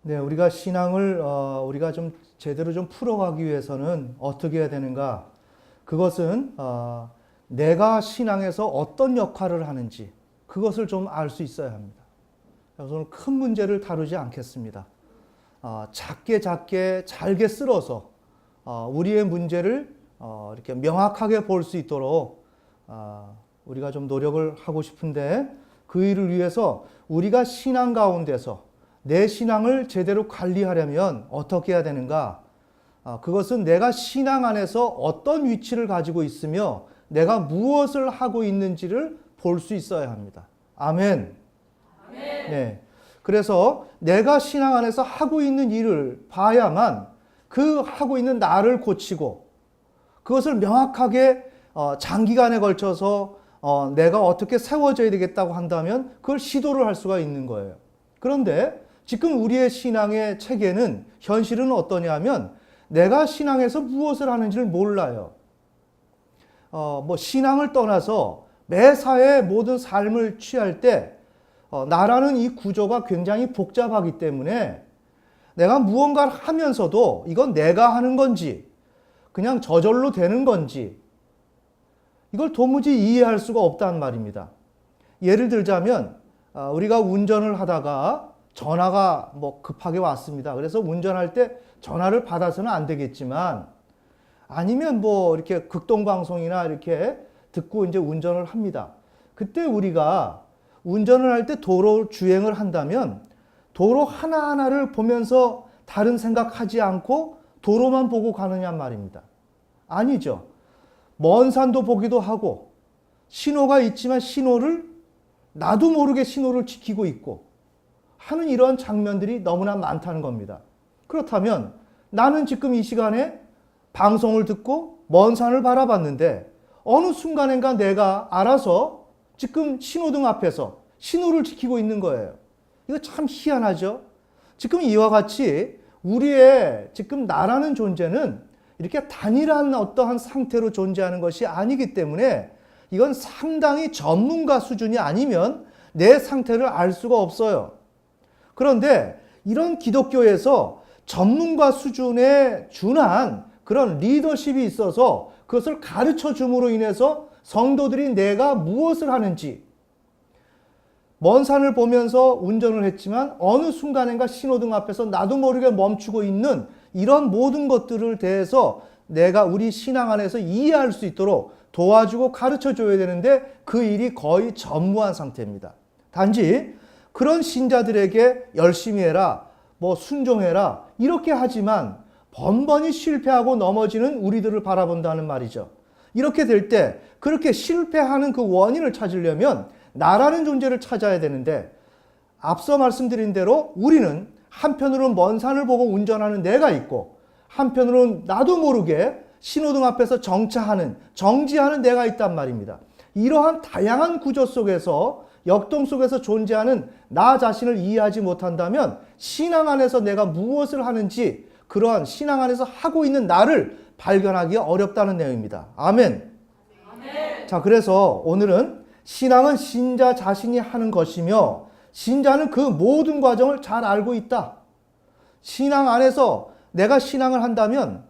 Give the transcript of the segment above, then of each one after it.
네, 우리가 신앙을 우리가 좀 제대로 좀 풀어가기 위해서는 어떻게 해야 되는가? 그것은 내가 신앙에서 어떤 역할을 하는지 그것을 좀 알 수 있어야 합니다. 그래서 오늘 큰 문제를 다루지 않겠습니다. 작게 잘게 쓸어서 우리의 문제를 이렇게 명확하게 볼 수 있도록 우리가 좀 노력을 하고 싶은데, 그 일을 위해서 우리가 신앙 가운데서 내 신앙을 제대로 관리하려면 어떻게 해야 되는가? 그것은 내가 신앙 안에서 어떤 위치를 가지고 있으며 내가 무엇을 하고 있는지를 볼 수 있어야 합니다. 아멘. 아멘. 네. 그래서 내가 신앙 안에서 하고 있는 일을 봐야만 그 하고 있는 나를 고치고 그것을 명확하게 장기간에 걸쳐서 내가 어떻게 세워져야 되겠다고 한다면 그걸 시도를 할 수가 있는 거예요. 그런데 지금 우리의 신앙의 체계는, 현실은 어떠냐면 내가 신앙에서 무엇을 하는지를 몰라요. 신앙을 떠나서 매사에 모든 삶을 취할 때 나라는 이 구조가 굉장히 복잡하기 때문에 내가 무언가를 하면서도 이건 내가 하는 건지 그냥 저절로 되는 건지 이걸 도무지 이해할 수가 없다는 말입니다. 예를 들자면 우리가 운전을 하다가 전화가 급하게 왔습니다. 그래서 운전할 때 전화를 받아서는 안 되겠지만, 아니면 이렇게 극동방송이나 이렇게 듣고 이제 운전을 합니다. 그때 우리가 운전을 할 때 도로 주행을 한다면 도로 하나하나를 보면서 다른 생각하지 않고 도로만 보고 가느냐 말입니다. 아니죠. 먼 산도 보기도 하고 신호가 있지만 나도 모르게 신호를 지키고 있고 하는 이러한 장면들이 너무나 많다는 겁니다. 그렇다면 나는 지금 이 시간에 방송을 듣고 먼 산을 바라봤는데 어느 순간인가 내가 알아서 지금 신호등 앞에서 신호를 지키고 있는 거예요. 이거 참 희한하죠? 지금 이와 같이 우리의 지금 나라는 존재는 이렇게 단일한 어떠한 상태로 존재하는 것이 아니기 때문에 이건 상당히 전문가 수준이 아니면 내 상태를 알 수가 없어요. 그런데 이런 기독교에서 전문가 수준에 준한 그런 리더십이 있어서 그것을 가르쳐 줌으로 인해서 성도들이 내가 무엇을 하는지, 먼 산을 보면서 운전을 했지만 어느 순간인가 신호등 앞에서 나도 모르게 멈추고 있는 이런 모든 것들을 대해서 내가 우리 신앙 안에서 이해할 수 있도록 도와주고 가르쳐 줘야 되는데 그 일이 거의 전무한 상태입니다. 단지 그런 신자들에게 열심히 해라, 순종해라 이렇게 하지만 번번이 실패하고 넘어지는 우리들을 바라본다는 말이죠. 이렇게 될 때 그렇게 실패하는 그 원인을 찾으려면 나라는 존재를 찾아야 되는데, 앞서 말씀드린 대로 우리는 한편으로는 먼 산을 보고 운전하는 내가 있고 한편으로는 나도 모르게 신호등 앞에서 정지하는 내가 있단 말입니다. 이러한 다양한 구조 속에서, 역동 속에서 존재하는 나 자신을 이해하지 못한다면 신앙 안에서 내가 무엇을 하는지, 그러한 신앙 안에서 하고 있는 나를 발견하기 어렵다는 내용입니다. 아멘. 아멘. 자, 그래서 오늘은 신앙은 신자 자신이 하는 것이며 신자는 그 모든 과정을 잘 알고 있다. 신앙 안에서 내가 신앙을 한다면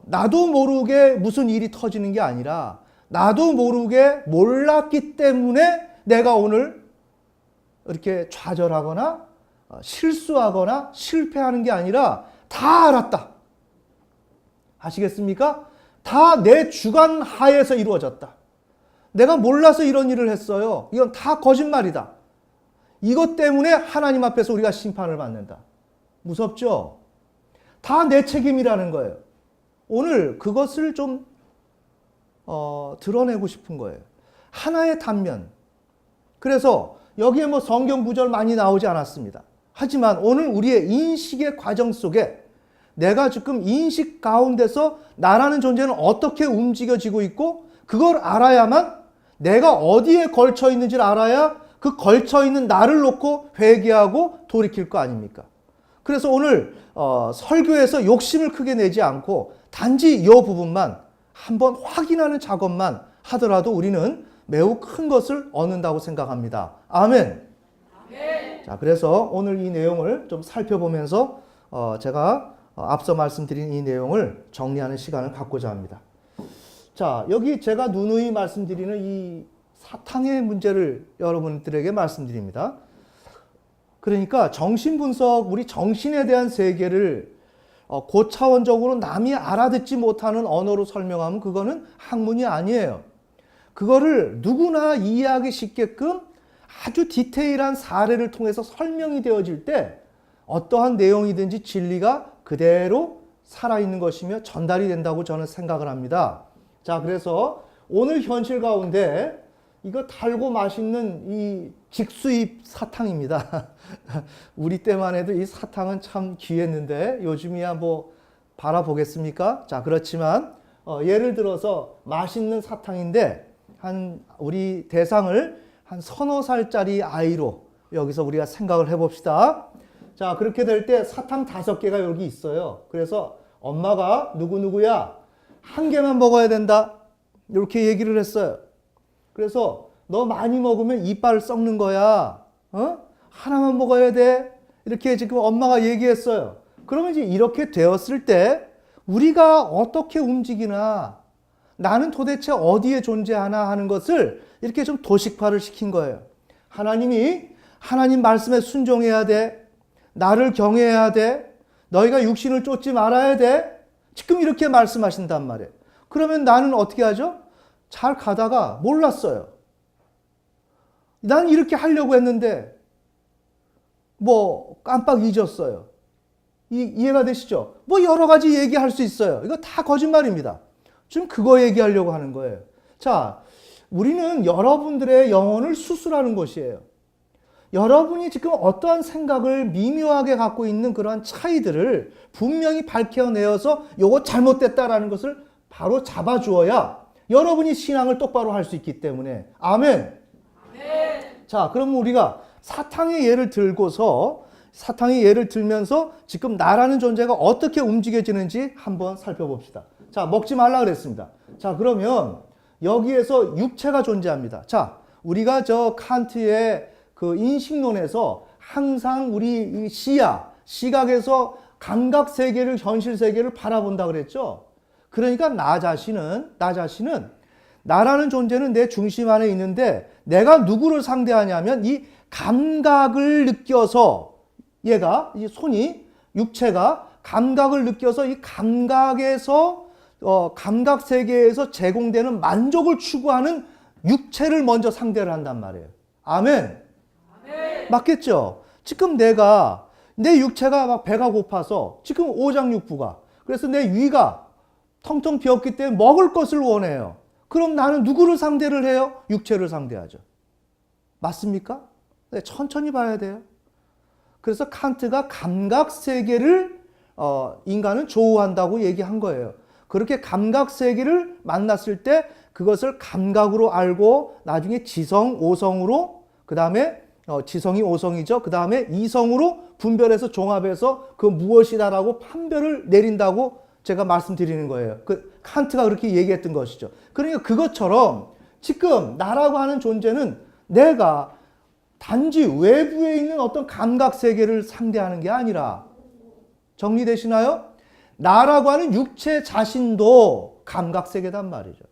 나도 모르게 무슨 일이 터지는 게 아니라 나도 모르게 몰랐기 때문에 내가 오늘 이렇게 좌절하거나 실수하거나 실패하는 게 아니라 다 알았다. 아시겠습니까? 다 내 주관 하에서 이루어졌다. 내가 몰라서 이런 일을 했어요. 이건 다 거짓말이다. 이것 때문에 하나님 앞에서 우리가 심판을 받는다. 무섭죠? 다 내 책임이라는 거예요. 오늘 그것을 좀 드러내고 싶은 거예요. 하나의 단면. 그래서 여기에 성경 구절 많이 나오지 않았습니다. 하지만 오늘 우리의 인식의 과정 속에 내가 지금 인식 가운데서 나라는 존재는 어떻게 움직여지고 있고 그걸 알아야만 내가 어디에 걸쳐 있는지를 알아야 그 걸쳐 있는 나를 놓고 회개하고 돌이킬 거 아닙니까? 그래서 오늘 설교에서 욕심을 크게 내지 않고 단지 이 부분만 한번 확인하는 작업만 하더라도 우리는 매우 큰 것을 얻는다고 생각합니다. 아멘. 아멘. 자, 그래서 오늘 이 내용을 좀 살펴보면서 제가 앞서 말씀드린 이 내용을 정리하는 시간을 갖고자 합니다. 자, 여기 제가 누누이 말씀드리는 이 사탕의 문제를 여러분들에게 말씀드립니다. 그러니까 정신분석, 우리 정신에 대한 세계를 고차원적으로 남이 알아듣지 못하는 언어로 설명하면 그거는 학문이 아니에요. 그거를 누구나 이해하기 쉽게끔 아주 디테일한 사례를 통해서 설명이 되어질 때 어떠한 내용이든지 진리가 그대로 살아있는 것이며 전달이 된다고 저는 생각을 합니다. 자, 그래서 오늘 현실 가운데 이거 달고 맛있는 이 직수입 사탕입니다. 우리 때만 해도 이 사탕은 참 귀했는데 요즘이야 뭐 바라보겠습니까? 자, 그렇지만 예를 들어서 맛있는 사탕인데 우리 대상을 한 서너 살짜리 아이로 여기서 우리가 생각을 해봅시다. 자, 그렇게 될 때 사탕 5개가 여기 있어요. 그래서 엄마가 누구누구야 1개만 먹어야 된다 이렇게 얘기를 했어요. 그래서 너 많이 먹으면 이빨 썩는 거야. 하나만 먹어야 돼. 이렇게 지금 엄마가 얘기했어요. 그러면 이제 이렇게 되었을 때 우리가 어떻게 움직이나 나는 도대체 어디에 존재하나 하는 것을 이렇게 좀 도식화를 시킨 거예요. 하나님 말씀에 순종해야 돼. 나를 경외해야 돼. 너희가 육신을 쫓지 말아야 돼. 지금 이렇게 말씀하신단 말이에요. 그러면 나는 어떻게 하죠? 잘 가다가 몰랐어요. 난 이렇게 하려고 했는데 뭐 깜빡 잊었어요. 이해가 되시죠? 뭐 여러 가지 얘기할 수 있어요. 이거 다 거짓말입니다. 지금 그거 얘기하려고 하는 거예요. 자, 우리는 여러분들의 영혼을 수술하는 것이에요. 여러분이 지금 어떠한 생각을 미묘하게 갖고 있는 그러한 차이들을 분명히 밝혀내어서 요거 잘못됐다라는 것을 바로 잡아주어야 여러분이 신앙을 똑바로 할 수 있기 때문에. 아멘. 자, 그럼 우리가 사탕의 예를 들면서 지금 나라는 존재가 어떻게 움직여지는지 한번 살펴봅시다. 자, 먹지 말라 그랬습니다. 자, 그러면 여기에서 육체가 존재합니다. 자, 우리가 저 칸트의 그 인식론에서 항상 우리 이 시각에서 감각 세계를, 현실 세계를 바라본다 그랬죠. 그러니까 나 자신은 나라는 존재는 내 중심 안에 있는데 내가 누구를 상대하냐면 이 감각을 느껴서 얘가 이 육체가 감각을 느껴서 이 감각에서 감각 세계에서 제공되는 만족을 추구하는 육체를 먼저 상대를 한단 말이에요. 아멘. 맞겠죠? 지금 내 육체가 막 배가 고파서 지금 오장육부가 그래서 내 위가 텅텅 비었기 때문에 먹을 것을 원해요. 그럼 나는 누구를 상대를 해요? 육체를 상대하죠. 맞습니까? 네, 천천히 봐야 돼요. 그래서 칸트가 감각 세계를 인간은 조우한다고 얘기한 거예요. 그렇게 감각 세계를 만났을 때 그것을 감각으로 알고 나중에 지성, 오성으로 그다음에 지성이 오성이죠. 그다음에 이성으로 분별해서 종합해서 그 무엇이다라고 판별을 내린다고 제가 말씀드리는 거예요. 칸트가 그렇게 얘기했던 것이죠. 그러니까 그것처럼 지금 나라고 하는 존재는 내가 단지 외부에 있는 어떤 감각 세계를 상대하는 게 아니라 정리되시나요? 나라고 하는 육체 자신도 감각 세계단 말이죠.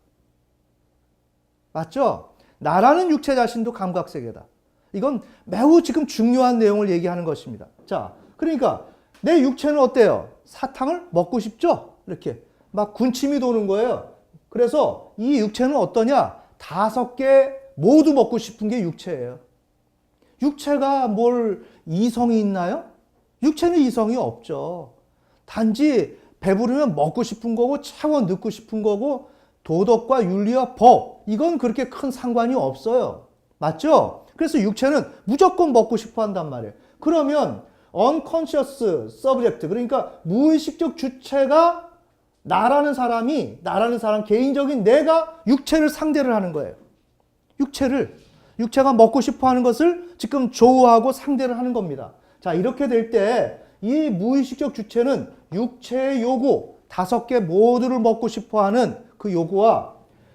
맞죠? 나라는 육체 자신도 감각 세계다. 이건 매우 지금 중요한 내용을 얘기하는 것입니다. 자, 그러니까 내 육체는 어때요? 사탕을 먹고 싶죠? 이렇게 막 군침이 도는 거예요. 그래서 이 육체는 어떠냐? 5개 모두 먹고 싶은 게 육체예요. 육체가 뭘 이성이 있나요? 육체는 이성이 없죠. 단지 배부르면 먹고 싶은 거고 채워 넣고 싶은 거고 도덕과 윤리와 법 이건 그렇게 큰 상관이 없어요. 맞죠? 그래서 육체는 무조건 먹고 싶어 한단 말이에요. 그러면 unconscious subject 그러니까 무의식적 주체가 나라는 사람 개인적인 내가 육체를 상대를 하는 거예요. 육체가 먹고 싶어 하는 것을 지금 조우하고 상대를 하는 겁니다. 자, 이렇게 될 때 이 무의식적 주체는 육체의 요구 5개 모두를 먹고 싶어 하는 그 요구와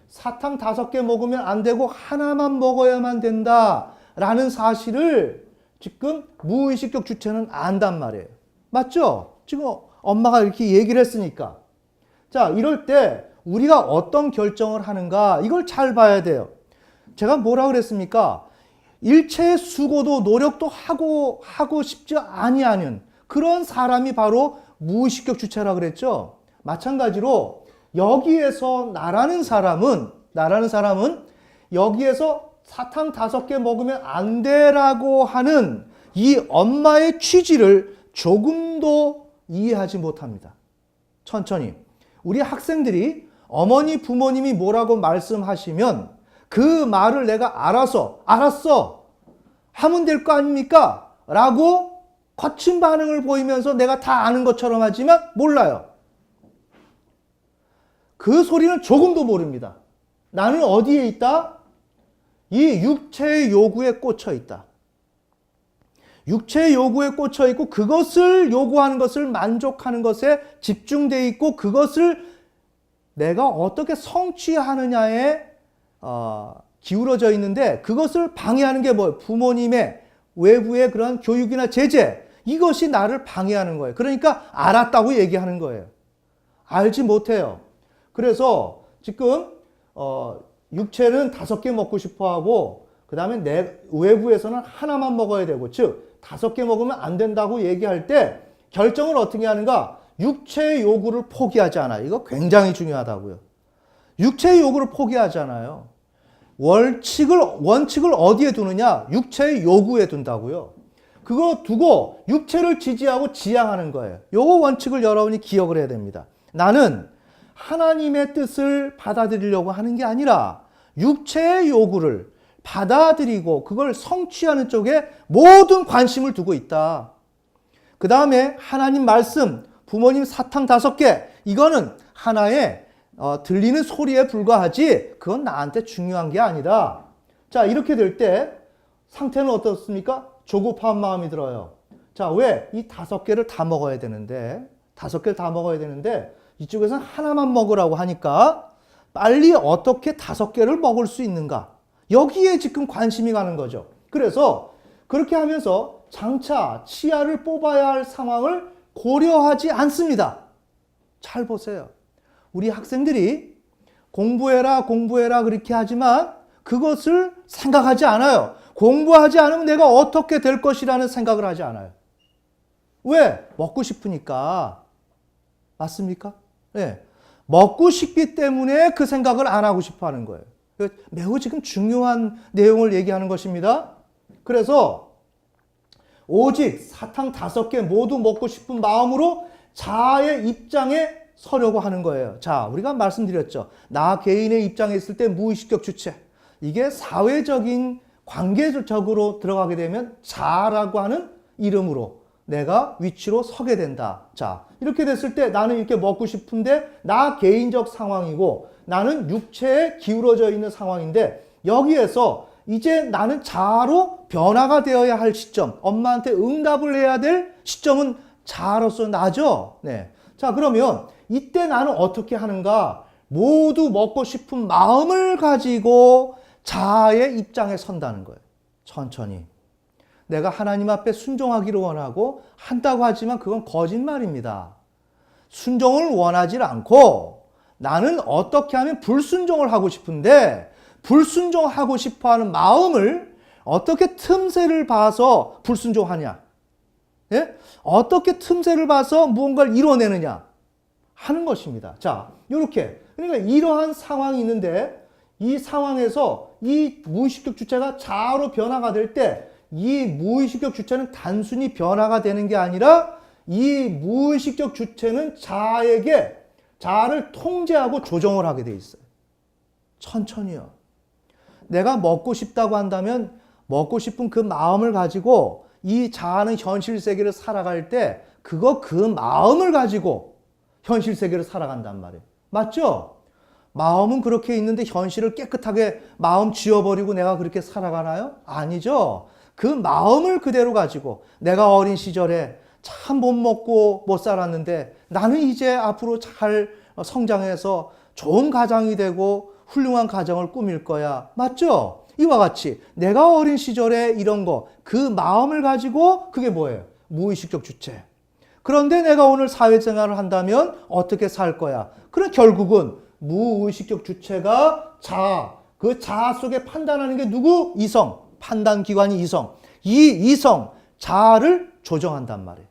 사탕 5개 먹으면 안 되고 하나만 먹어야만 된다라는 사실을 지금 무의식적 주체는 안단 말이에요. 맞죠? 지금 엄마가 이렇게 얘기를 했으니까. 자, 이럴 때 우리가 어떤 결정을 하는가 이걸 잘 봐야 돼요. 제가 뭐라 그랬습니까? 일체의 수고도 노력도 하고 싶지 아니하는 그런 사람이 바로 무의식적 주체라 그랬죠. 마찬가지로 여기에서 나라는 사람은 여기에서 사탕 5개 먹으면 안 돼라고 하는 이 엄마의 취지를 조금도 이해하지 못합니다. 천천히. 우리 학생들이 어머니 부모님이 뭐라고 말씀하시면 그 말을 내가 알았어 하면 될 거 아닙니까? 라고 거친 반응을 보이면서 내가 다 아는 것처럼 하지만 몰라요. 그 소리는 조금도 모릅니다. 나는 어디에 있다? 이 육체의 요구에 꽂혀 있다. 육체의 요구에 꽂혀 있고 그것을 요구하는 것을 만족하는 것에 집중되어 있고 그것을 내가 어떻게 성취하느냐에 기울어져 있는데 그것을 방해하는 게 뭐예요? 부모님의 외부의 그런 교육이나 제재 이것이 나를 방해하는 거예요. 그러니까 알았다고 얘기하는 거예요. 알지 못해요. 그래서 지금 육체는 5개 먹고 싶어 하고 그 다음에 내 외부에서는 하나만 먹어야 되고 즉 5개 먹으면 안 된다고 얘기할 때 결정을 어떻게 하는가? 육체의 요구를 포기하지 않아요. 이거 굉장히 중요하다고요. 육체의 요구를 포기하잖아요. 원칙을 어디에 두느냐? 육체의 요구에 둔다고요. 그거 두고 육체를 지지하고 지향하는 거예요. 요거 원칙을 여러분이 기억을 해야 됩니다. 나는 하나님의 뜻을 받아들이려고 하는 게 아니라 육체의 요구를 받아들이고 그걸 성취하는 쪽에 모든 관심을 두고 있다. 그 다음에 하나님 말씀, 부모님 사탕 5개 이거는 하나의 들리는 소리에 불과하지 그건 나한테 중요한 게 아니다. 자, 이렇게 될 때 상태는 어떻습니까? 조급한 마음이 들어요. 자, 왜? 이 5개를 다 먹어야 되는데 5개를 다 먹어야 되는데 이쪽에서는 하나만 먹으라고 하니까 빨리 어떻게 5개를 먹을 수 있는가? 여기에 지금 관심이 가는 거죠. 그래서 그렇게 하면서 장차 치아를 뽑아야 할 상황을 고려하지 않습니다. 잘 보세요. 우리 학생들이 공부해라 그렇게 하지만 그것을 생각하지 않아요. 공부하지 않으면 내가 어떻게 될 것이라는 생각을 하지 않아요. 왜? 먹고 싶으니까. 맞습니까? 네. 먹고 싶기 때문에 그 생각을 안 하고 싶어 하는 거예요. 매우 지금 중요한 내용을 얘기하는 것입니다. 그래서 오직 사탕 5개 모두 먹고 싶은 마음으로 자아의 입장에 서려고 하는 거예요. 자, 우리가 말씀드렸죠. 나 개인의 입장에 있을 때 무의식적 주체. 이게 사회적인 관계적으로 들어가게 되면 자아라고 하는 이름으로 내가 위치로 서게 된다. 자, 이렇게 됐을 때 나는 이렇게 먹고 싶은데 나 개인적 상황이고 나는 육체에 기울어져 있는 상황인데 여기에서 이제 나는 자아로 변화가 되어야 할 시점, 엄마한테 응답을 해야 될 시점은 자아로서 나죠. 네. 자, 그러면 이때 나는 어떻게 하는가? 모두 먹고 싶은 마음을 가지고 자아의 입장에 선다는 거예요. 천천히. 내가 하나님 앞에 순종하기를 원하고 한다고 하지만 그건 거짓말입니다. 순종을 원하지 않고 나는 어떻게 하면 불순종을 하고 싶은데 불순종하고 싶어하는 마음을 어떻게 틈새를 봐서 불순종하냐? 예? 어떻게 틈새를 봐서 무언가를 이뤄내느냐? 하는 것입니다. 자, 이렇게 그러니까 이러한 상황이 있는데 이 상황에서 이 무의식적 주체가 자아로 변화가 될 때 이 무의식적 주체는 단순히 변화가 되는 게 아니라 이 무의식적 주체는 자아를 통제하고 조정을 하게 돼 있어요. 천천히요. 내가 먹고 싶다고 한다면 먹고 싶은 그 마음을 가지고 이 자아는 현실 세계를 살아갈 때 그 마음을 가지고 현실 세계를 살아간단 말이에요. 맞죠? 마음은 그렇게 있는데 현실을 깨끗하게 마음 지워버리고 내가 그렇게 살아가나요? 아니죠. 그 마음을 그대로 가지고 내가 어린 시절에 참 못 먹고 못 살았는데 나는 이제 앞으로 잘 성장해서 좋은 가장이 되고 훌륭한 가정을 꾸밀 거야. 맞죠? 이와 같이 내가 어린 시절에 이런 거, 그 마음을 가지고 그게 뭐예요? 무의식적 주체. 그런데 내가 오늘 사회생활을 한다면 어떻게 살 거야? 그럼 결국은 무의식적 주체가 자아, 그 자아 속에 판단하는 게 누구? 이성. 판단기관이 이성. 이 이성, 자아를 조정한단 말이에요.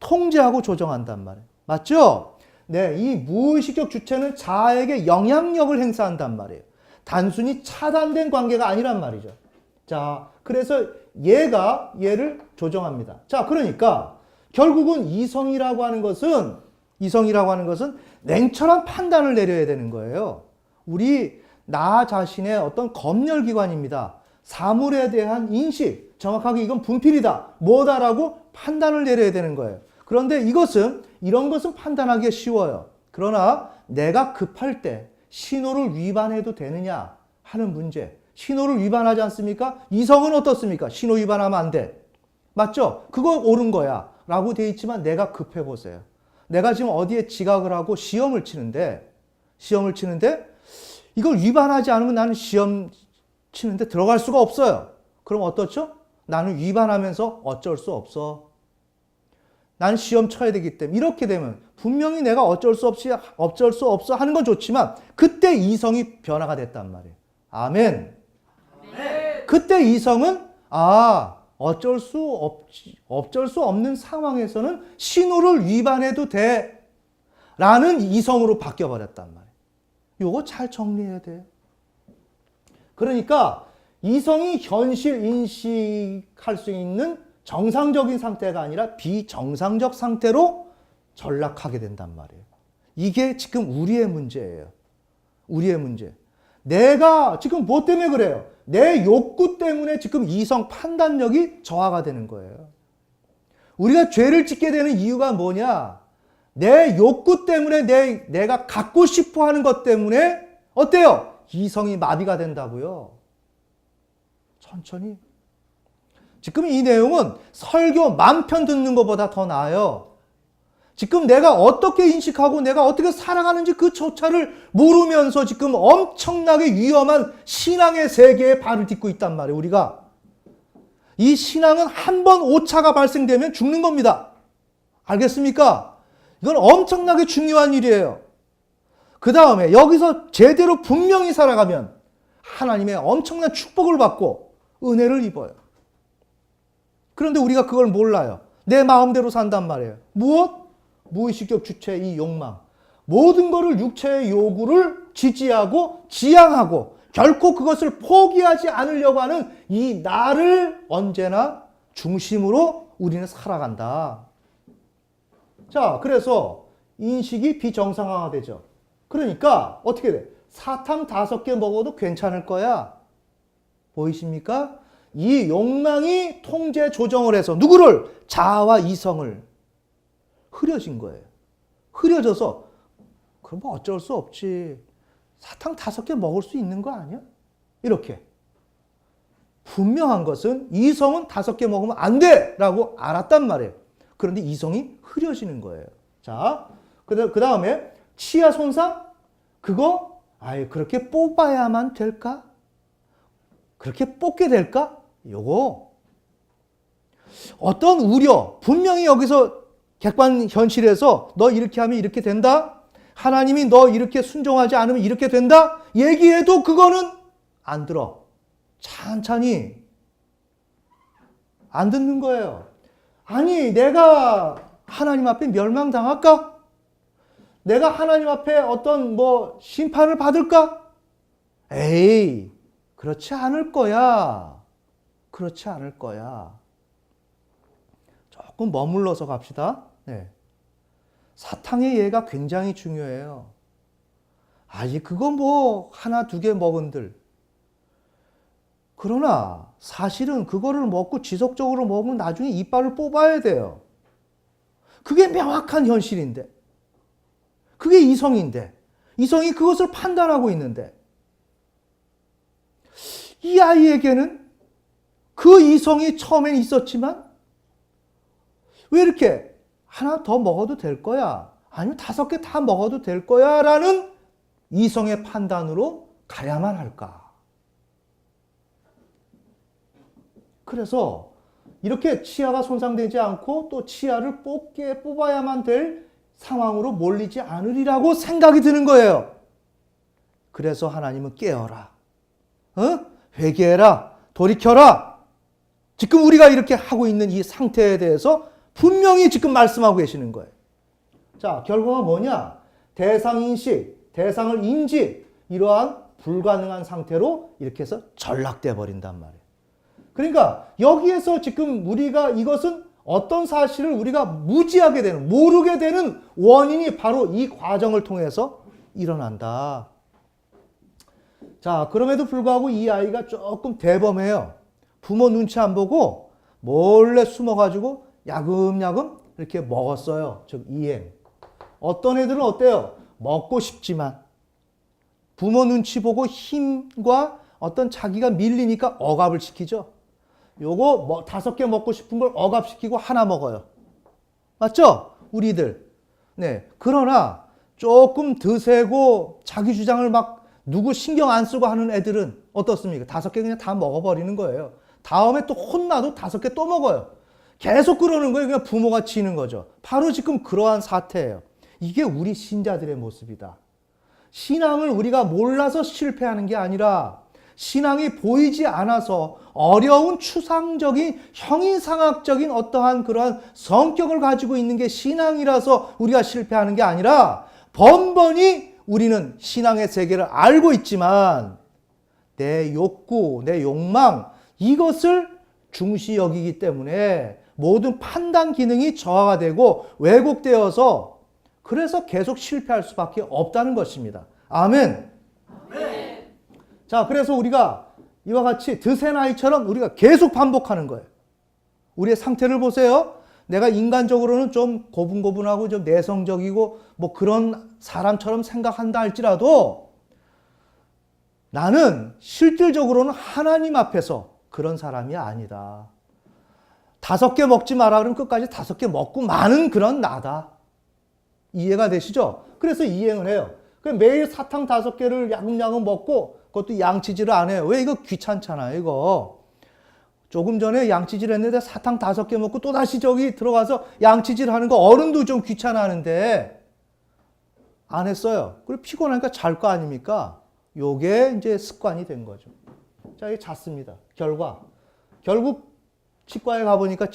통제하고 조정한단 말이에요. 맞죠? 네, 이 무의식적 주체는 자아에게 영향력을 행사한단 말이에요. 단순히 차단된 관계가 아니란 말이죠. 자, 그래서 얘가 얘를 조정합니다. 자, 그러니까 결국은 이성이라고 하는 것은 냉철한 판단을 내려야 되는 거예요. 우리 나 자신의 어떤 검열기관입니다. 사물에 대한 인식, 정확하게 이건 분필이다, 뭐다라고 판단을 내려야 되는 거예요. 그런데 이런 것은 판단하기가 쉬워요. 그러나 내가 급할 때 신호를 위반해도 되느냐 하는 문제. 신호를 위반하지 않습니까? 이성은 어떻습니까? 신호 위반하면 안 돼. 맞죠? 그거 옳은 거야 라고 돼 있지만 내가 급해 보세요. 내가 지금 어디에 지각을 하고 시험을 치는데 이걸 위반하지 않으면 나는 시험 치는데 들어갈 수가 없어요. 그럼 어떻죠? 나는 위반하면서 어쩔 수 없어. 나는 시험 쳐야 되기 때문에. 이렇게 되면 분명히 내가 어쩔 수 없어 하는 건 좋지만 그때 이성이 변화가 됐단 말이에요. 아멘. 그때 이성은 어쩔 수 없는 상황에서는 신호를 위반해도 돼 라는 이성으로 바뀌어버렸단 말이에요. 요거 잘 정리해야 돼요. 그러니까 이성이 현실 인식할 수 있는 정상적인 상태가 아니라 비정상적 상태로 전락하게 된단 말이에요. 이게 지금 우리의 문제예요. 우리의 문제. 내가 지금 뭐 때문에 그래요? 내 욕구 때문에 지금 이성 판단력이 저하가 되는 거예요. 우리가 죄를 짓게 되는 이유가 뭐냐? 내 욕구 때문에 내가 갖고 싶어 하는 것 때문에 어때요? 이성이 마비가 된다고요. 천천히. 지금 이 내용은 설교 만 편 듣는 것보다 더 나아요. 지금 내가 어떻게 인식하고 내가 어떻게 살아가는지 그조차를 모르면서 지금 엄청나게 위험한 신앙의 세계에 발을 딛고 있단 말이에요, 우리가. 이 신앙은 한 번 오차가 발생되면 죽는 겁니다. 알겠습니까? 이건 엄청나게 중요한 일이에요. 그 다음에 여기서 제대로 분명히 살아가면 하나님의 엄청난 축복을 받고 은혜를 입어요. 그런데 우리가 그걸 몰라요. 내 마음대로 산단 말이에요. 무엇? 무의식적 주체의 이 욕망. 모든 것을 육체의 요구를 지지하고 지향하고 결코 그것을 포기하지 않으려고 하는 이 나를 언제나 중심으로 우리는 살아간다. 자, 그래서 인식이 비정상화가 되죠. 그러니까 어떻게 돼? 사탕 5개 먹어도 괜찮을 거야. 보이십니까? 이 욕망이 통제 조정을 해서 누구를? 자아와 이성을 흐려진 거예요. 흐려져서 그럼 뭐 어쩔 수 없지. 사탕 5개 먹을 수 있는 거 아니야? 이렇게. 분명한 것은 이성은 5개 먹으면 안 돼! 라고 알았단 말이에요. 그런데 이성이 흐려지는 거예요. 자, 그 다음에 치아 손상? 그거? 그렇게 뽑아야만 될까? 그렇게 뽑게 될까? 요거. 어떤 우려, 분명히 여기서 객관 현실에서 너 이렇게 하면 이렇게 된다? 하나님이 너 이렇게 순종하지 않으면 이렇게 된다? 얘기해도 그거는 안 들어. 찬찬히 안 듣는 거예요. 아니, 내가 하나님 앞에 멸망당할까? 내가 하나님 앞에 어떤 심판을 받을까? 에이, 그렇지 않을 거야. 그렇지 않을 거야. 조금 머물러서 갑시다. 네. 사탕의 예가 굉장히 중요해요. 그거 1, 2개 먹은들. 그러나 사실은 그거를 먹고 지속적으로 먹으면 나중에 이빨을 뽑아야 돼요. 그게 명확한 현실인데. 그게 이성인데. 이성이 그것을 판단하고 있는데. 이 아이에게는 그 이성이 처음엔 있었지만 왜 이렇게 하나 더 먹어도 될 거야? 아니면 5개 다 먹어도 될 거야? 라는 이성의 판단으로 가야만 할까? 그래서 이렇게 치아가 손상되지 않고 또 치아를 뽑아야만 될 상황으로 몰리지 않으리라고 생각이 드는 거예요. 그래서 하나님은 깨어라. 회개해라. 돌이켜라. 지금 우리가 이렇게 하고 있는 이 상태에 대해서 분명히 지금 말씀하고 계시는 거예요. 자, 결과가 뭐냐? 대상인식, 대상을 인지, 이러한 불가능한 상태로 이렇게 해서 전락돼 버린단 말이에요. 그러니까 여기에서 지금 우리가 이것은 어떤 사실을 우리가 무지하게 되는, 모르게 되는 원인이 바로 이 과정을 통해서 일어난다. 자, 그럼에도 불구하고 이 아이가 조금 대범해요. 부모 눈치 안 보고 몰래 숨어가지고 야금야금 이렇게 먹었어요. 즉 이행. 어떤 애들은 어때요? 먹고 싶지만 부모 눈치 보고 힘과 어떤 자기가 밀리니까 억압을 시키죠. 요거 5개 먹고 싶은 걸 억압시키고 하나 먹어요. 맞죠? 우리들. 네. 그러나 조금 드세고 자기 주장을 막 누구 신경 안 쓰고 하는 애들은 어떻습니까? 5개 그냥 다 먹어버리는 거예요. 다음에 또 혼나도 5개 또 먹어요. 계속 그러는 거예요. 그냥 부모가 치는 거죠. 바로 지금 그러한 사태예요. 이게 우리 신자들의 모습이다. 신앙을 우리가 몰라서 실패하는 게 아니라 신앙이 보이지 않아서 어려운 추상적인 형이상학적인 어떠한 그러한 성격을 가지고 있는 게 신앙이라서 우리가 실패하는 게 아니라 번번이 우리는 신앙의 세계를 알고 있지만 내 욕구, 내 욕망 이것을 중시 여기기 때문에 모든 판단 기능이 저하가 되고 왜곡되어서 그래서 계속 실패할 수밖에 없다는 것입니다. 아멘. 아멘. 자, 그래서 우리가 이와 같이 드세나이처럼 우리가 계속 반복하는 거예요. 우리의 상태를 보세요. 내가 인간적으로는 좀 고분고분하고 좀 내성적이고 뭐 그런 사람처럼 생각한다 할지라도 나는 실질적으로는 하나님 앞에서 그런 사람이 아니다. 5개 먹지 마라 그러면 끝까지 5개 먹고 마는 그런 나다. 이해가 되시죠? 그래서 이행을 해요. 매일 사탕 5개를 야금야금 먹고 그것도 양치질을 안 해요. 왜? 이거 귀찮잖아요, 이거. 조금 전에 양치질 했는데 사탕 5개 먹고 또다시 저기 들어가서 양치질 하는 거 어른도 좀 귀찮아하는데 안 했어요. 그리고 피곤하니까 잘 거 아닙니까? 요게 이제 습관이 된 거죠. 자, 이게 잤습니다. 결국 치과에 가보니까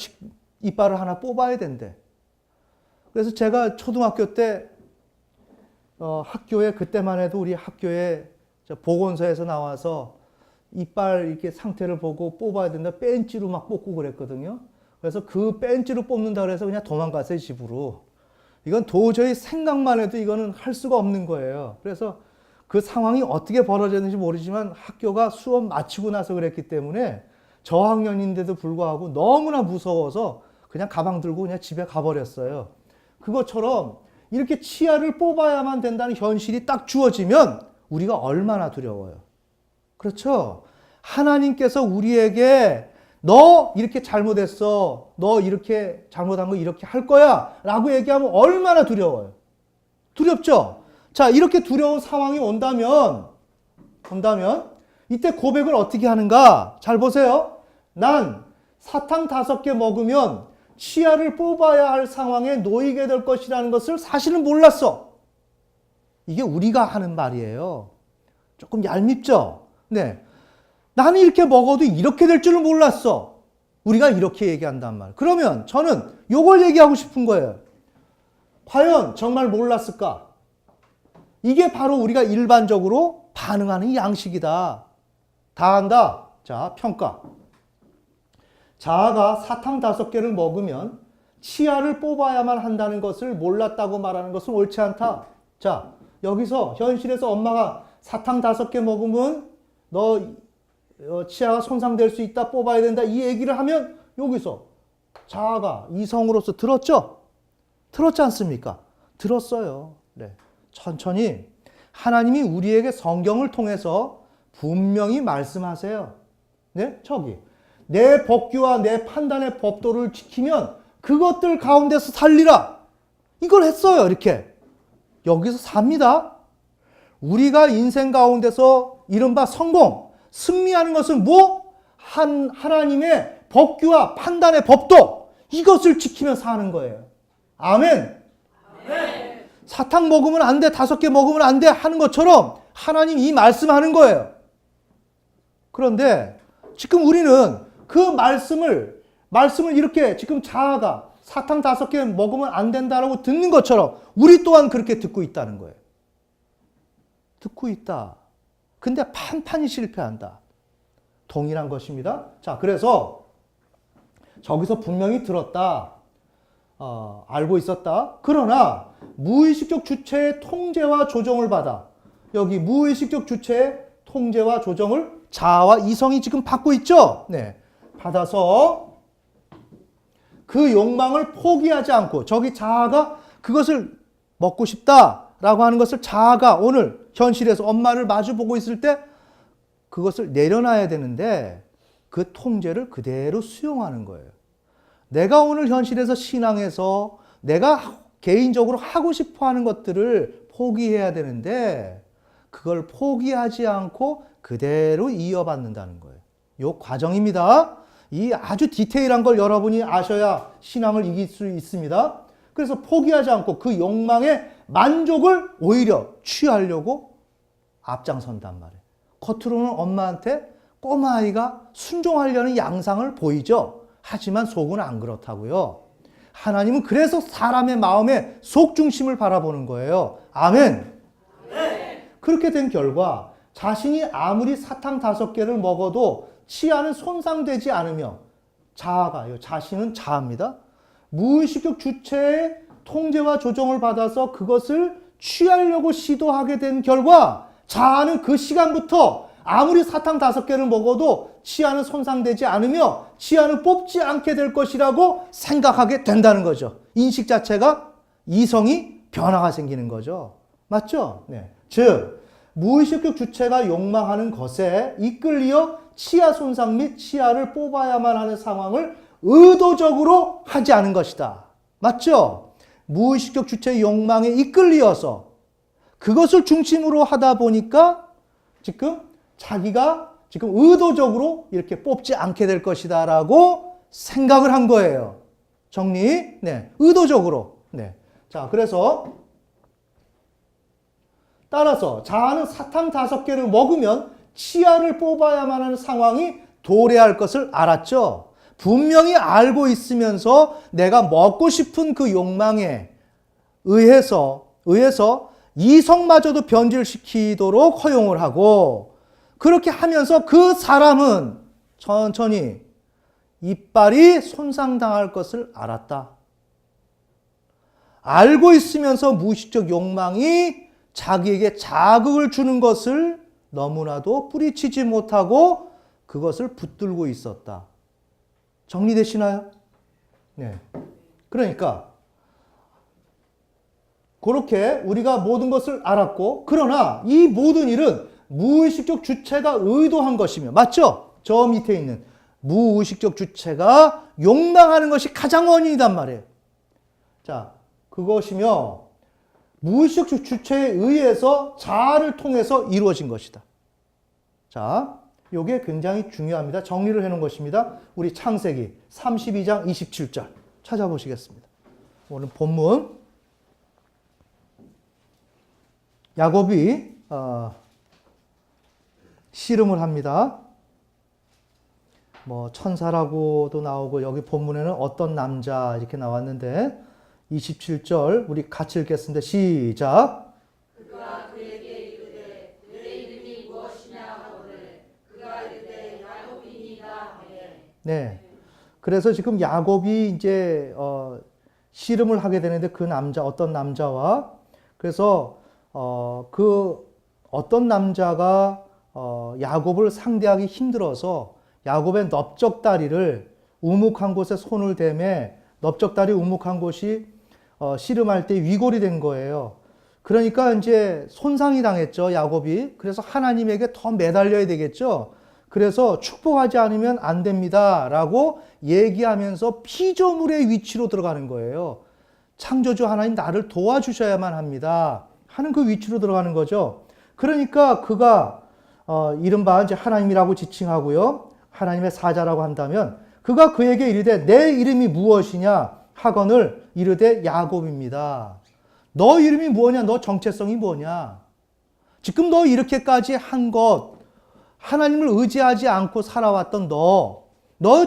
이빨을 하나 뽑아야 된대. 그래서 제가 초등학교 때 학교에 그때만 해도 우리 학교에 보건소에서 나와서 이빨 이렇게 상태를 보고 뽑아야 된다. 벤치로 막 뽑고 그랬거든요. 그래서 그 벤치로 뽑는다 그래서 그냥 도망갔어요, 집으로. 이건 도저히 생각만 해도 이거는 할 수가 없는 거예요. 그래서 그 상황이 어떻게 벌어졌는지 모르지만 학교가 수업 마치고 나서 그랬기 때문에 저학년인데도 불구하고 너무나 무서워서 그냥 가방 들고 그냥 집에 가버렸어요. 그것처럼 이렇게 치아를 뽑아야만 된다는 현실이 딱 주어지면 우리가 얼마나 두려워요. 그렇죠? 하나님께서 우리에게 너 이렇게 잘못했어. 너 이렇게 잘못한 거 이렇게 할 거야. 라고 얘기하면 얼마나 두려워요. 두렵죠? 자, 이렇게 두려운 상황이 온다면 이때 고백을 어떻게 하는가? 잘 보세요. 난 사탕 5개 먹으면 치아를 뽑아야 할 상황에 놓이게 될 것이라는 것을 사실은 몰랐어. 이게 우리가 하는 말이에요. 조금 얄밉죠? 네. 나는 이렇게 먹어도 이렇게 될 줄은 몰랐어. 우리가 이렇게 얘기한단 말이에요. 그러면 저는 이걸 얘기하고 싶은 거예요. 과연 정말 몰랐을까? 이게 바로 우리가 일반적으로 반응하는 양식이다. 다 한다. 자, 평가. 자아가 사탕 5개를 먹으면 치아를 뽑아야만 한다는 것을 몰랐다고 말하는 것은 옳지 않다. 자, 여기서 현실에서 엄마가 사탕 5개 먹으면 너 치아가 손상될 수 있다, 뽑아야 된다 이 얘기를 하면 여기서 자아가 이성으로서 들었죠? 들었지 않습니까? 들었어요. 네. 천천히 하나님이 우리에게 성경을 통해서 분명히 말씀하세요. 네? 저기 내 법규와 내 판단의 법도를 지키면 그것들 가운데서 살리라. 이걸 했어요. 이렇게. 여기서 삽니다. 우리가 인생 가운데서 이른바 성공, 승리하는 것은 뭐? 하나님의 법규와 판단의 법도 이것을 지키며 사는 거예요. 아멘. 아멘. 사탕 먹으면 안 돼, 5개 먹으면 안 돼 하는 것처럼 하나님 이 말씀하는 거예요. 그런데 지금 우리는 그 말씀을 이렇게 지금 자아가 사탕 5개 먹으면 안 된다라고 듣는 것처럼 우리 또한 그렇게 듣고 있다는 거예요. 듣고 있다. 근데 판판이 실패한다. 동일한 것입니다. 자, 그래서 저기서 분명히 들었다. 알고 있었다. 그러나 무의식적 주체의 통제와 조정을 받아. 여기 무의식적 주체의 통제와 조정을 자아와 이성이 지금 받고 있죠? 네. 받아서 그 욕망을 포기하지 않고 저기 자아가 그것을 먹고 싶다라고 하는 것을 자아가 오늘 현실에서 엄마를 마주보고 있을 때 그것을 내려놔야 되는데 그 통제를 그대로 수용하는 거예요. 내가 오늘 현실에서 신앙에서 내가 개인적으로 하고 싶어 하는 것들을 포기해야 되는데 그걸 포기하지 않고 그대로 이어받는다는 거예요. 이 과정입니다. 이 아주 디테일한 걸 여러분이 아셔야 신앙을 이길 수 있습니다. 그래서 포기하지 않고 그 욕망의 만족을 오히려 취하려고 앞장선단 말이에요. 겉으로는 엄마한테 꼬마아이가 순종하려는 양상을 보이죠. 하지만 속은 안 그렇다고요. 하나님은 그래서 사람의 마음의 속중심을 바라보는 거예요. 아멘. 네. 그렇게 된 결과 자신이 아무리 사탕 5개를 먹어도 치아는 손상되지 않으며 자아가요. 자신은 자아입니다. 무의식적 주체의 통제와 조정을 받아서 그것을 취하려고 시도하게 된 결과 자아는 그 시간부터 아무리 사탕 5개를 먹어도 치아는 손상되지 않으며 치아는 뽑지 않게 될 것이라고 생각하게 된다는 거죠. 인식 자체가 이성이 변화가 생기는 거죠. 맞죠? 네. 즉 무의식적 주체가 욕망하는 것에 이끌려 치아 손상 및 치아를 뽑아야만 하는 상황을 의도적으로 하지 않은 것이다. 맞죠? 무의식적 주체의 욕망에 이끌려서 그것을 중심으로 하다 보니까 지금 자기가 지금 의도적으로 이렇게 뽑지 않게 될 것이다 라고 생각을 한 거예요. 정리? 네. 의도적으로. 네. 자, 그래서 따라서 자아는 사탕 5개를 먹으면 치아를 뽑아야만 하는 상황이 도래할 것을 알았죠. 분명히 알고 있으면서 내가 먹고 싶은 그 욕망에 의해서 이성마저도 변질시키도록 허용을 하고 그렇게 하면서 그 사람은 천천히 이빨이 손상당할 것을 알았다. 알고 있으면서 무의식적 욕망이 자기에게 자극을 주는 것을 너무나도 뿌리치지 못하고 그것을 붙들고 있었다. 정리되시나요? 네. 그러니까 그렇게 우리가 모든 것을 알았고 그러나 이 모든 일은 무의식적 주체가 의도한 것이며 맞죠? 저 밑에 있는 무의식적 주체가 욕망하는 것이 가장 원인이란 말이에요. 자, 그것이며 무의식적 주체에 의해서 자아를 통해서 이루어진 것이다. 자, 이게 굉장히 중요합니다. 정리를 해놓은 것입니다. 우리 창세기 32장 27절 찾아보시겠습니다. 오늘 본문 야곱이 씨름을 합니다. 뭐 천사라고도 나오고 여기 본문에는 어떤 남자 이렇게 나왔는데 27절 우리 같이 읽겠습니다. 시작. 그가 그에게 이르되 내 이름이 무엇이냐 하거늘 그가 이르되 야곱이니이다 하매. 네. 그래서 지금 야곱이 이제 씨름을 하게 되는데 그 남자 어떤 남자와 그래서 그 어떤 남자가 야곱을 상대하기 힘들어서 야곱의 넓적다리를 우묵한 곳에 손을 대매 넓적다리 우묵한 곳이 씨름할 때 위골이 된 거예요. 그러니까 이제 손상이 당했죠, 야곱이. 그래서 하나님에게 더 매달려야 되겠죠. 그래서 축복하지 않으면 안 됩니다. 라고 얘기하면서 피조물의 위치로 들어가는 거예요. 창조주 하나님 나를 도와주셔야만 합니다. 하는 그 위치로 들어가는 거죠. 그러니까 그가 이른바 이제 하나님이라고 지칭하고요. 하나님의 사자라고 한다면 그가 그에게 이르되 내 이름이 무엇이냐 하거늘 이르되 야곱입니다. 너 이름이 뭐냐? 너 정체성이 뭐냐? 지금 너 이렇게까지 한 것, 하나님을 의지하지 않고 살아왔던 너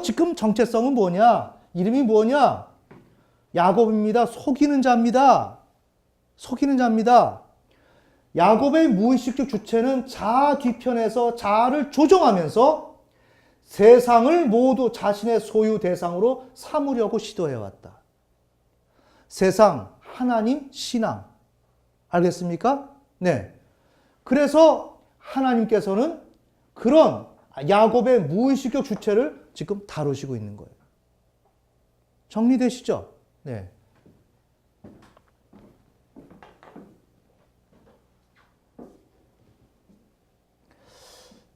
지금 정체성은 뭐냐? 이름이 뭐냐? 야곱입니다. 속이는 자입니다. 속이는 자입니다. 야곱의 무의식적 주체는 자아 뒤편에서 자아를 조종하면서 세상을 모두 자신의 소유 대상으로 삼으려고 시도해왔다. 세상, 하나님, 신앙. 알겠습니까? 네. 그래서 하나님께서는 그런 야곱의 무의식적 주체를 지금 다루시고 있는 거예요. 정리되시죠? 네.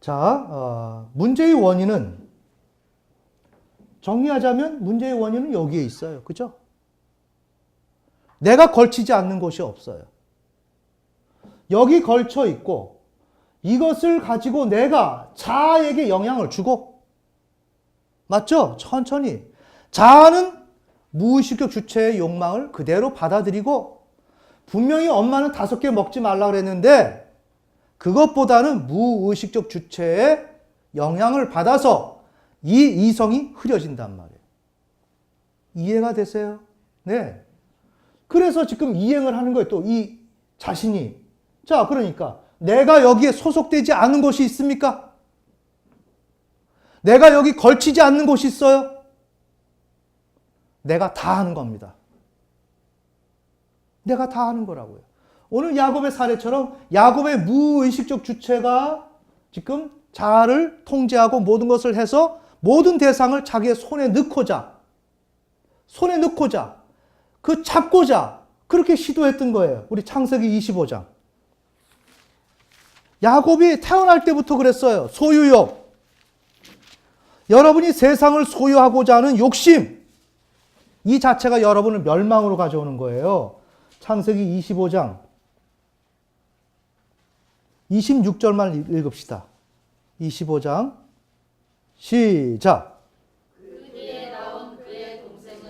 자, 문제의 원인은 정리하자면 문제의 원인은 여기에 있어요. 그죠? 내가 걸치지 않는 곳이 없어요. 여기 걸쳐 있고 이것을 가지고 내가 자아에게 영향을 주고 맞죠? 천천히. 자아는 무의식적 주체의 욕망을 그대로 받아들이고 분명히 엄마는 5개 먹지 말라 그랬는데 그것보다는 무의식적 주체의 영향을 받아서 이 이성이 흐려진단 말이에요. 이해가 되세요? 네. 그래서 지금 이행을 하는 거예요. 또 이 자신이. 자, 그러니까 내가 여기에 소속되지 않은 곳이 있습니까? 내가 여기 걸치지 않는 곳이 있어요? 내가 다 하는 겁니다. 내가 다 하는 거라고요. 오늘 야곱의 사례처럼 야곱의 무의식적 주체가 지금 자아를 통제하고 모든 것을 해서 모든 대상을 자기의 손에 넣고자 그 잡고자 그렇게 시도했던 거예요. 우리 창세기 25장. 야곱이 태어날 때부터 그랬어요. 소유욕. 여러분이 세상을 소유하고자 하는 욕심. 이 자체가 여러분을 멸망으로 가져오는 거예요. 창세기 25장 26절만 읽읍시다. 25장 시작. 그 뒤에 나온 그의 동생은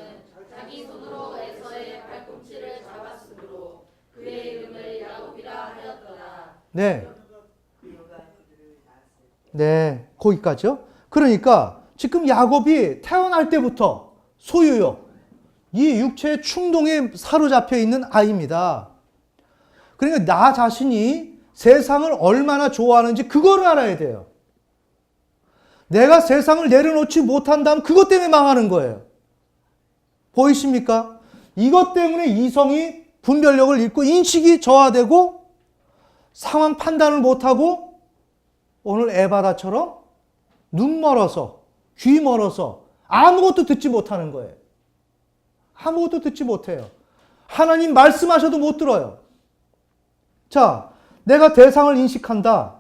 자기 손으로 에서의 발꿈치를 잡았으므로 그의 이름을 야곱이라 하였더라. 네. 네, 거기까지요. 그러니까 지금 야곱이 태어날 때부터 소유욕, 이 육체의 충동에 사로잡혀 있는 아이입니다. 그러니까 나 자신이 세상을 얼마나 좋아하는지 그거를 알아야 돼요. 내가 세상을 내려놓지 못한다면 그것 때문에 망하는 거예요. 보이십니까? 이것 때문에 이성이 분별력을 잃고 인식이 저하되고 상황 판단을 못하고 오늘 에바다처럼 눈 멀어서 귀 멀어서 아무것도 듣지 못하는 거예요. 아무것도 듣지 못해요. 하나님 말씀하셔도 못 들어요. 자, 내가 대상을 인식한다.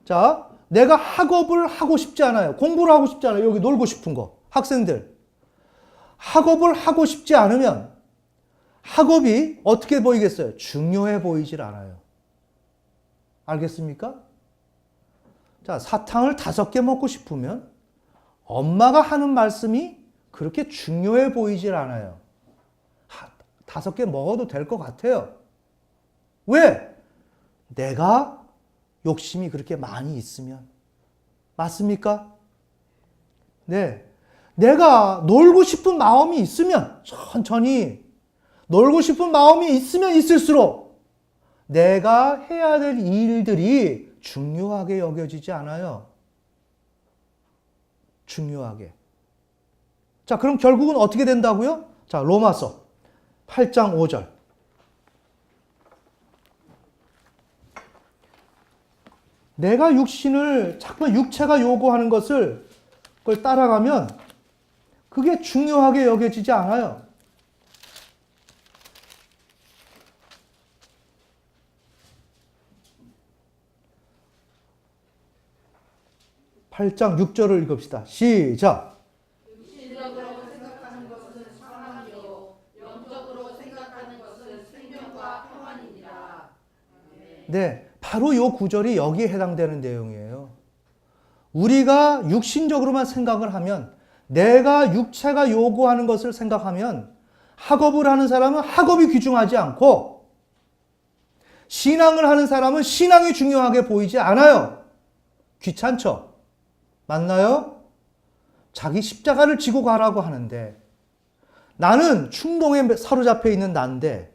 자, 내가 학업을 하고 싶지 않아요. 공부를 하고 싶지 않아요. 여기 놀고 싶은 거. 학생들. 학업을 하고 싶지 않으면 학업이 어떻게 보이겠어요? 중요해 보이질 않아요. 알겠습니까? 자, 사탕을 5개 먹고 싶으면 엄마가 하는 말씀이 그렇게 중요해 보이질 않아요. 5개 먹어도 될 것 같아요. 왜? 내가 욕심이 그렇게 많이 있으면. 맞습니까? 네. 내가 놀고 싶은 마음이 있으면 천천히 놀고 싶은 마음이 있으면 있을수록 내가 해야 될 일들이 중요하게 여겨지지 않아요. 중요하게. 자, 그럼 결국은 어떻게 된다고요? 자, 로마서 8장 5절. 내가 육신을 자꾸 육체가 요구하는 것을 그걸 따라가면 그게 중요하게 여겨지지 않아요. 팔장 6절을 읽읍시다. 시작. 육신적으로 생각하는 것은 사망이요 영적으로 생각하는 것은 생명과 평안이니라. 네, 바로 이 구절이 여기에 해당되는 내용이에요. 우리가 육신적으로만 생각을 하면 내가 육체가 요구하는 것을 생각하면 학업을 하는 사람은 학업이 귀중하지 않고 신앙을 하는 사람은 신앙이 중요하게 보이지 않아요. 귀찮죠? 맞나요? 자기 십자가를 지고 가라고 하는데 나는 충동에 사로잡혀 있는 난데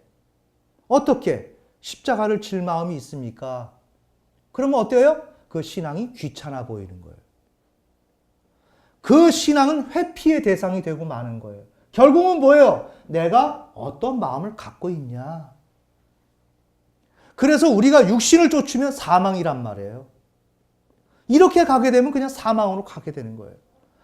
어떻게 십자가를 질 마음이 있습니까? 그러면 어때요? 그 신앙이 귀찮아 보이는 거예요. 그 신앙은 회피의 대상이 되고 마는 거예요. 결국은 뭐예요? 내가 어떤 마음을 갖고 있냐. 그래서 우리가 육신을 쫓으면 사망이란 말이에요. 이렇게 가게 되면 그냥 사망으로 가게 되는 거예요.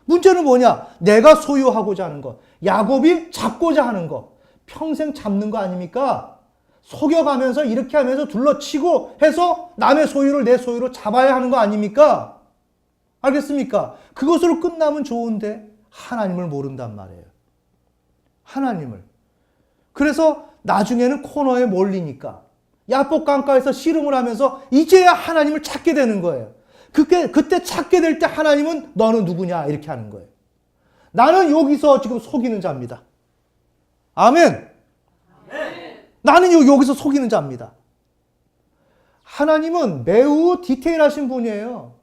문제는 뭐냐? 내가 소유하고자 하는 것, 야곱이 잡고자 하는 것, 평생 잡는 거 아닙니까? 속여가면서 이렇게 하면서 둘러치고 해서 남의 소유를 내 소유로 잡아야 하는 거 아닙니까? 알겠습니까? 그것으로 끝나면 좋은데 하나님을 모른단 말이에요. 하나님을. 그래서 나중에는 코너에 몰리니까 야복강가에서 씨름을 하면서 이제야 하나님을 찾게 되는 거예요. 그때 찾게 될 때 하나님은 너는 누구냐 이렇게 하는 거예요. 나는 여기서 지금 속이는 자입니다. 아멘. 나는 여기서 속이는 자입니다. 하나님은 매우 디테일하신 분이에요.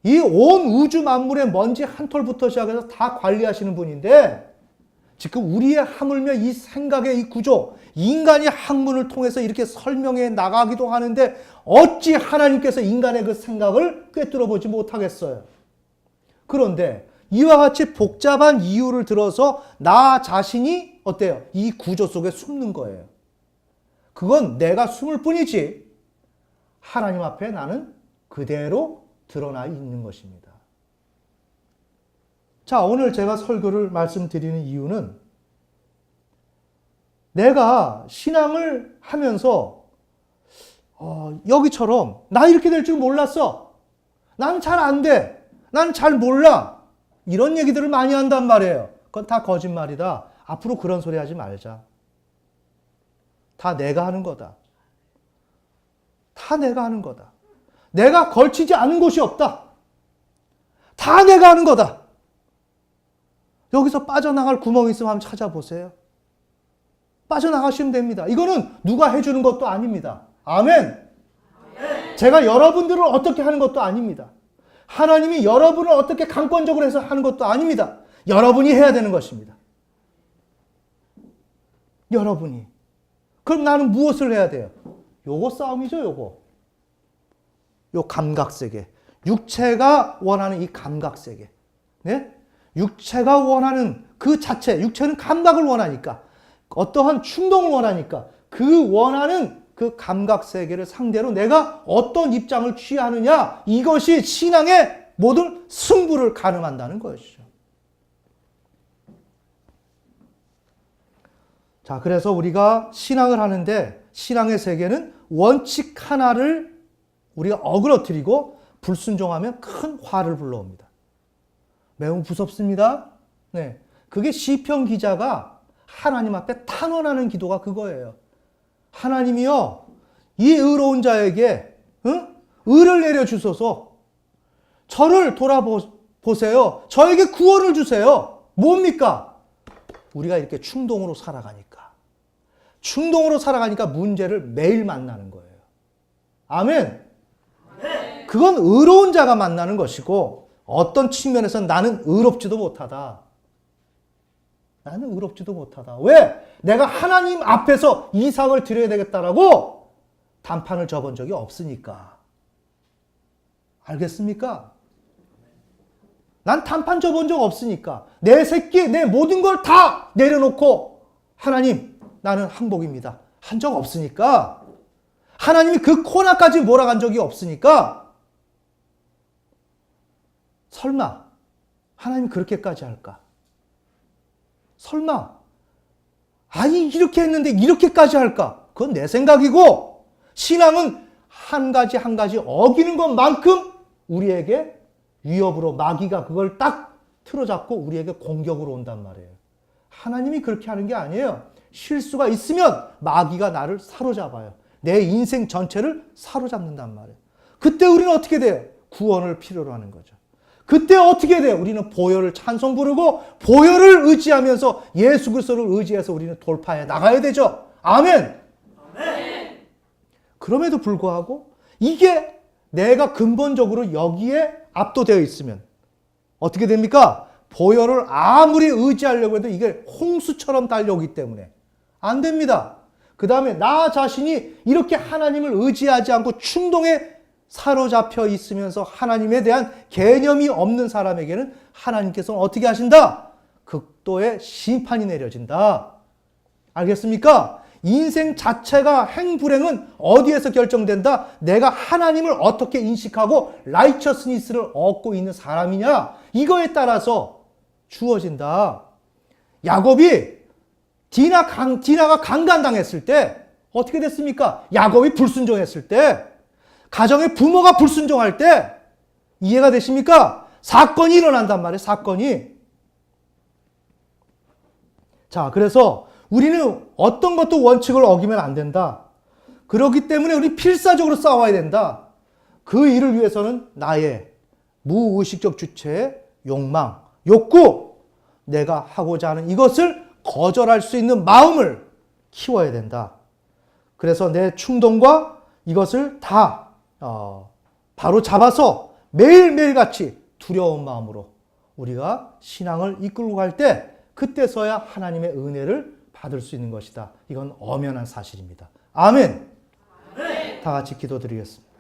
이 온 우주 만물의 먼지 한 톨부터 시작해서 다 관리하시는 분인데 지금 우리의 하물며 이 생각의 이 구조, 인간이 학문을 통해서 이렇게 설명해 나가기도 하는데 어찌 하나님께서 인간의 그 생각을 꿰뚫어 보지 못하겠어요. 그런데 이와 같이 복잡한 이유를 들어서 나 자신이 어때요? 이 구조 속에 숨는 거예요. 그건 내가 숨을 뿐이지 하나님 앞에 나는 그대로 드러나 있는 것입니다. 자, 오늘 제가 설교를 말씀드리는 이유는 내가 신앙을 하면서 여기처럼 나 이렇게 될 줄 몰랐어. 나는 잘 안 돼. 나는 잘 몰라. 이런 얘기들을 많이 한단 말이에요. 그건 다 거짓말이다. 앞으로 그런 소리 하지 말자. 다 내가 하는 거다. 다 내가 하는 거다. 내가 걸치지 않은 곳이 없다. 다 내가 하는 거다. 여기서 빠져나갈 구멍이 있으면 한번 찾아보세요. 빠져나가시면 됩니다. 이거는 누가 해주는 것도 아닙니다. 아멘. 제가 여러분들을 어떻게 하는 것도 아닙니다. 하나님이 여러분을 어떻게 강권적으로 해서 하는 것도 아닙니다. 여러분이 해야 되는 것입니다. 여러분이. 그럼 나는 무엇을 해야 돼요? 요거 싸움이죠, 요거. 요 감각세계. 육체가 원하는 이 감각세계. 네? 육체가 원하는 그 자체, 육체는 감각을 원하니까, 어떠한 충동을 원하니까, 그 원하는 그 감각세계를 상대로 내가 어떤 입장을 취하느냐, 이것이 신앙의 모든 승부를 가늠한다는 것이죠. 자, 그래서 우리가 신앙을 하는데, 신앙의 세계는 원칙 하나를 우리가 어그러뜨리고 불순종하면 큰 화를 불러옵니다. 매우 무섭습니다. 네. 그게 시편 기자가 하나님 앞에 탄원하는 기도가 그거예요. 하나님이요, 이 의로운 자에게 의를 내려주소서. 저를 돌아보세요. 저에게 구원을 주세요. 뭡니까? 우리가 이렇게 충동으로 살아가니까. 충동으로 살아가니까 문제를 매일 만나는 거예요. 아멘. 그건 의로운 자가 만나는 것이고 어떤 측면에서는 나는 의롭지도 못하다. 나는 의롭지도 못하다. 왜? 내가 하나님 앞에서 이삭을 드려야 되겠다라고 단판을 접은 적이 없으니까. 알겠습니까? 난 단판 접은 적 없으니까. 내 새끼, 내 모든 걸 다 내려놓고 하나님, 나는 항복입니다. 한 적 없으니까. 하나님이 그 코너까지 몰아간 적이 없으니까. 설마 하나님 그렇게까지 할까? 설마 아니 이렇게 했는데 이렇게까지 할까? 그건 내 생각이고 신앙은 한 가지 한 가지 어기는 것만큼 우리에게 위협으로 마귀가 그걸 딱 틀어잡고 우리에게 공격으로 온단 말이에요. 하나님이 그렇게 하는 게 아니에요. 실수가 있으면 마귀가 나를 사로잡아요. 내 인생 전체를 사로잡는단 말이에요. 그때 우리는 어떻게 돼요? 구원을 필요로 하는 거죠. 그때 어떻게 돼요? 우리는 보혈을 찬송 부르고 보혈을 의지하면서 예수 그리스도를 의지해서 우리는 돌파해 나가야 되죠. 아멘. 그럼에도 불구하고 이게 내가 근본적으로 여기에 압도되어 있으면 어떻게 됩니까? 보혈을 아무리 의지하려고 해도 이게 홍수처럼 달려오기 때문에 안 됩니다. 그 다음에 나 자신이 이렇게 하나님을 의지하지 않고 충동에 사로잡혀 있으면서 하나님에 대한 개념이 없는 사람에게는 하나님께서는 어떻게 하신다? 극도의 심판이 내려진다. 알겠습니까? 인생 자체가 행불행은 어디에서 결정된다? 내가 하나님을 어떻게 인식하고 라이처스니스를 얻고 있는 사람이냐? 이거에 따라서 주어진다. 야곱이 디나가 강간당했을 때 어떻게 됐습니까? 야곱이 불순종했을 때, 가정의 부모가 불순종할 때 이해가 되십니까? 사건이 일어난단 말이에요. 사건이. 자, 그래서 우리는 어떤 것도 원칙을 어기면 안 된다. 그렇기 때문에 우리 필사적으로 싸워야 된다. 그 일을 위해서는 나의 무의식적 주체의 욕망, 욕구, 내가 하고자 하는 이것을 거절할 수 있는 마음을 키워야 된다. 그래서 내 충동과 이것을 다 바로 잡아서 매일매일 같이 두려운 마음으로 우리가 신앙을 이끌고 갈 때 그때서야 하나님의 은혜를 받을 수 있는 것이다. 이건 엄연한 사실입니다. 아멘. 다 같이 기도드리겠습니다.